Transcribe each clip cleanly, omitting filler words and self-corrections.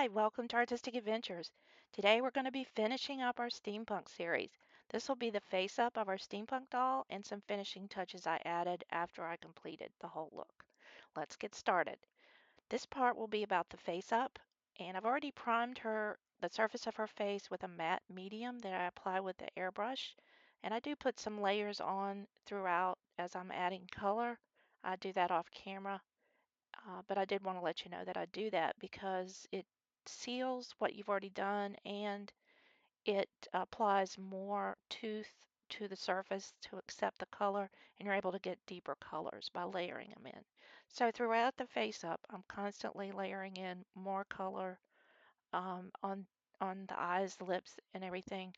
Hi, welcome to Artistic Adventures. Today we're going to be finishing up our Steampunk series. This will be the face up of our Steampunk doll and some finishing touches I added after I completed the whole look. Let's get started. This part will be about the face up, and I've already primed the surface of her face with a matte medium that I apply with the airbrush, and I do put some layers on throughout as I'm adding color. I do that off camera. But I did want to let you know that I do that because it seals what you've already done and it applies more tooth to the surface to accept the color, and you're able to get deeper colors by layering them in. So throughout the face up, I'm constantly layering in more color on the eyes, the lips, and everything,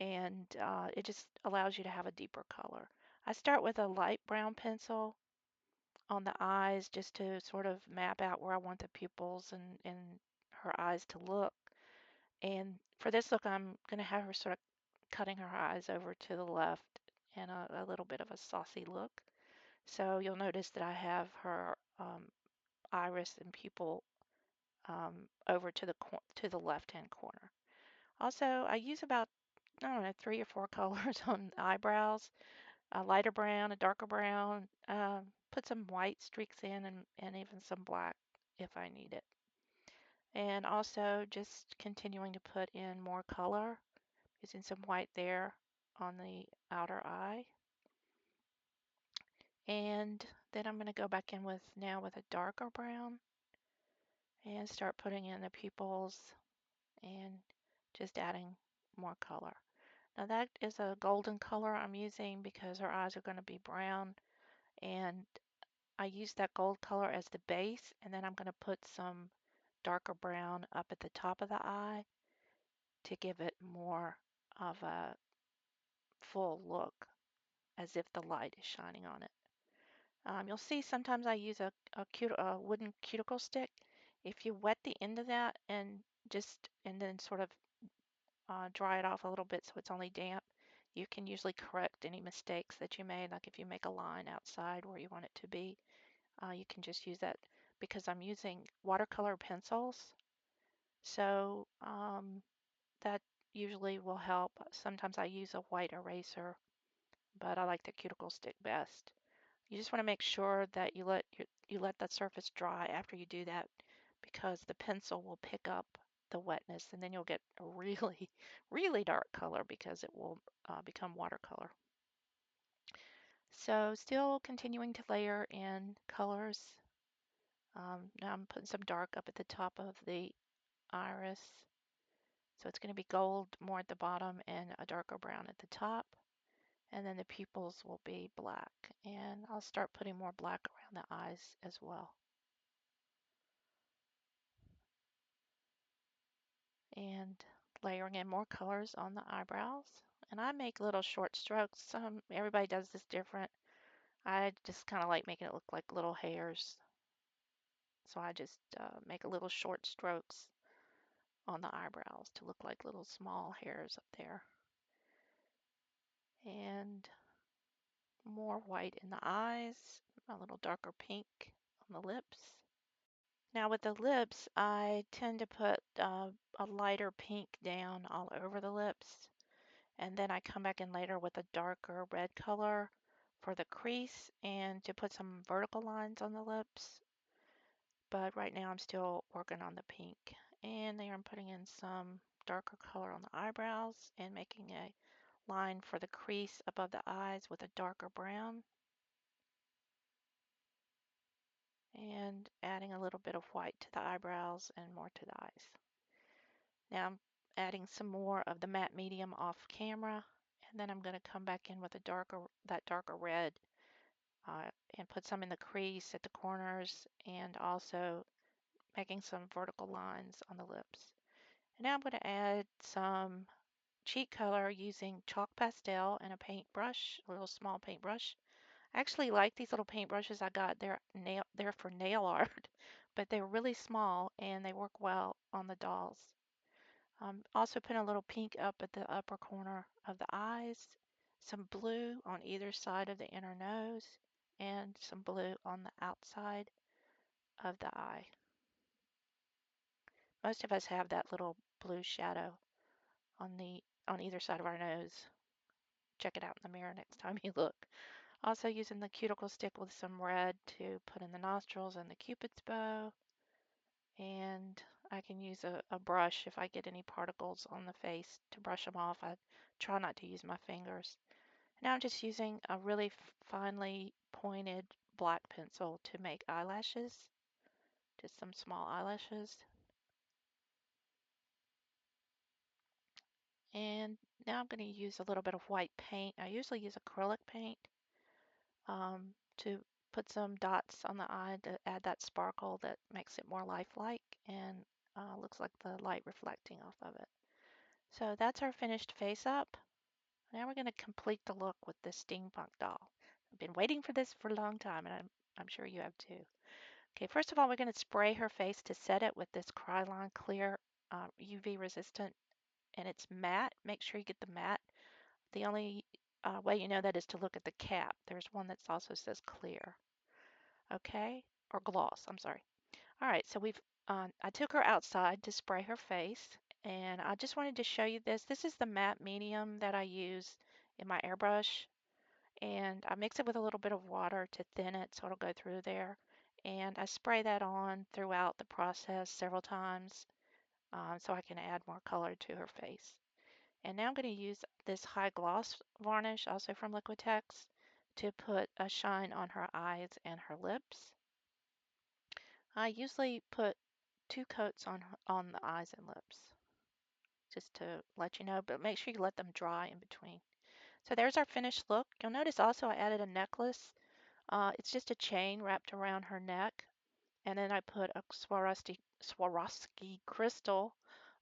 and it just allows you to have a deeper color. I start with a light brown pencil on the eyes just to sort of map out where I want the pupils and her eyes to look. And for this look, I'm going to have her sort of cutting her eyes over to the left and a little bit of a saucy look. So you'll notice that I have her iris and pupil over to the left-hand corner. Also, I use about, I don't know, 3 or 4 colors on the eyebrows, a lighter brown, a darker brown, put some white streaks in and even some black if I need it. And also just continuing to put in more color, using some white there on the outer eye. And then I'm going to go back in with a darker brown and start putting in the pupils and just adding more color. Now that is a golden color I'm using because her eyes are going to be brown, and I use that gold color as the base, and then I'm going to put some darker brown up at the top of the eye to give it more of a full look, as if the light is shining on it. You'll see sometimes I use a wooden cuticle stick. If you wet the end of that and then sort of dry it off a little bit so it's only damp, you can usually correct any mistakes that you made. Like if you make a line outside where you want it to be, you can just use that because I'm using watercolor pencils. So that usually will help. Sometimes I use a white eraser, but I like the cuticle stick best. You just want to make sure that you let that surface dry after you do that, because the pencil will pick up the wetness and then you'll get a really, really dark color because it will become watercolor. So still continuing to layer in colors. Now I'm putting some dark up at the top of the iris. So it's going to be gold more at the bottom and a darker brown at the top. And then the pupils will be black. And I'll start putting more black around the eyes as well. And layering in more colors on the eyebrows. And I make little short strokes. Everybody does this different. I just kind of like making it look like little hairs. So I just make a little short strokes on the eyebrows to look like little small hairs up there. And more white in the eyes, a little darker pink on the lips. Now with the lips, I tend to put a lighter pink down all over the lips, and then I come back in later with a darker red color for the crease and to put some vertical lines on the lips. But right now I'm still working on the pink. And there I'm putting in some darker color on the eyebrows and making a line for the crease above the eyes with a darker brown. And adding a little bit of white to the eyebrows and more to the eyes. Now I'm adding some more of the matte medium off camera, and then I'm going to come back in with that darker red and put some in the crease at the corners and also making some vertical lines on the lips. And now I'm going to add some cheek color using chalk pastel and a paintbrush, a little small paintbrush. I actually like these little paintbrushes I got. They're for nail art, but they're really small and they work well on the dolls. Also putting a little pink up at the upper corner of the eyes, some blue on either side of the inner nose, and some blue on the outside of the eye. most of us have that little blue shadow on either side of our nose. Check it out in the mirror next time you look. Also using the cuticle stick with some red to put in the nostrils and the cupid's bow. And I can use a brush if I get any particles on the face to brush them off. I try not to use my fingers. Now I'm just using a really finely pointed black pencil to make eyelashes, just some small eyelashes. And now I'm going to use a little bit of white paint. I usually use acrylic paint to put some dots on the eye to add that sparkle that makes it more lifelike and looks like the light reflecting off of it. So that's our finished face up. Now we're going to complete the look with this steampunk doll. I've been waiting for this for a long time, and I'm sure you have too. Okay, first of all, we're going to spray her face to set it with this Krylon clear UV resistant, and it's matte. Make sure you get the matte. The only way you know that is to look at the cap. There's one that also says clear, okay, or gloss. I'm sorry. All right, so I took her outside to spray her face, and I just wanted to show you this. This is the matte medium that I use in my airbrush, and I mix it with a little bit of water to thin it so it'll go through there. And I spray that on throughout the process several times so I can add more color to her face. And now I'm going to use this high gloss varnish, also from Liquitex, to put a shine on her eyes and her lips. I usually put 2 coats on the eyes and lips, just to let you know, but make sure you let them dry in between. So there's our finished look. You'll notice also I added a necklace. It's just a chain wrapped around her neck, and then I put a Swarovski crystal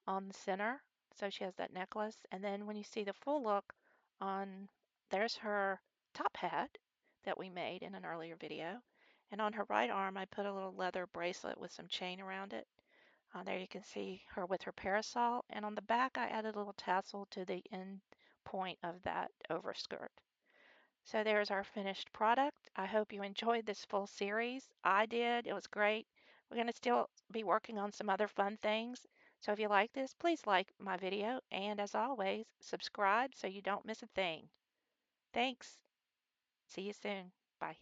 on the center, so she has that necklace. And then when you see the full look on, there's her top hat that we made in an earlier video. And on her right arm, I put a little leather bracelet with some chain around it. There you can see her with her parasol. And on the back, I added a little tassel to the end point of that overskirt. So there's our finished product. I hope you enjoyed this full series. I did. It was great. We're going to still be working on some other fun things. So if you like this, please like my video. And as always, subscribe so you don't miss a thing. Thanks. See you soon. Bye.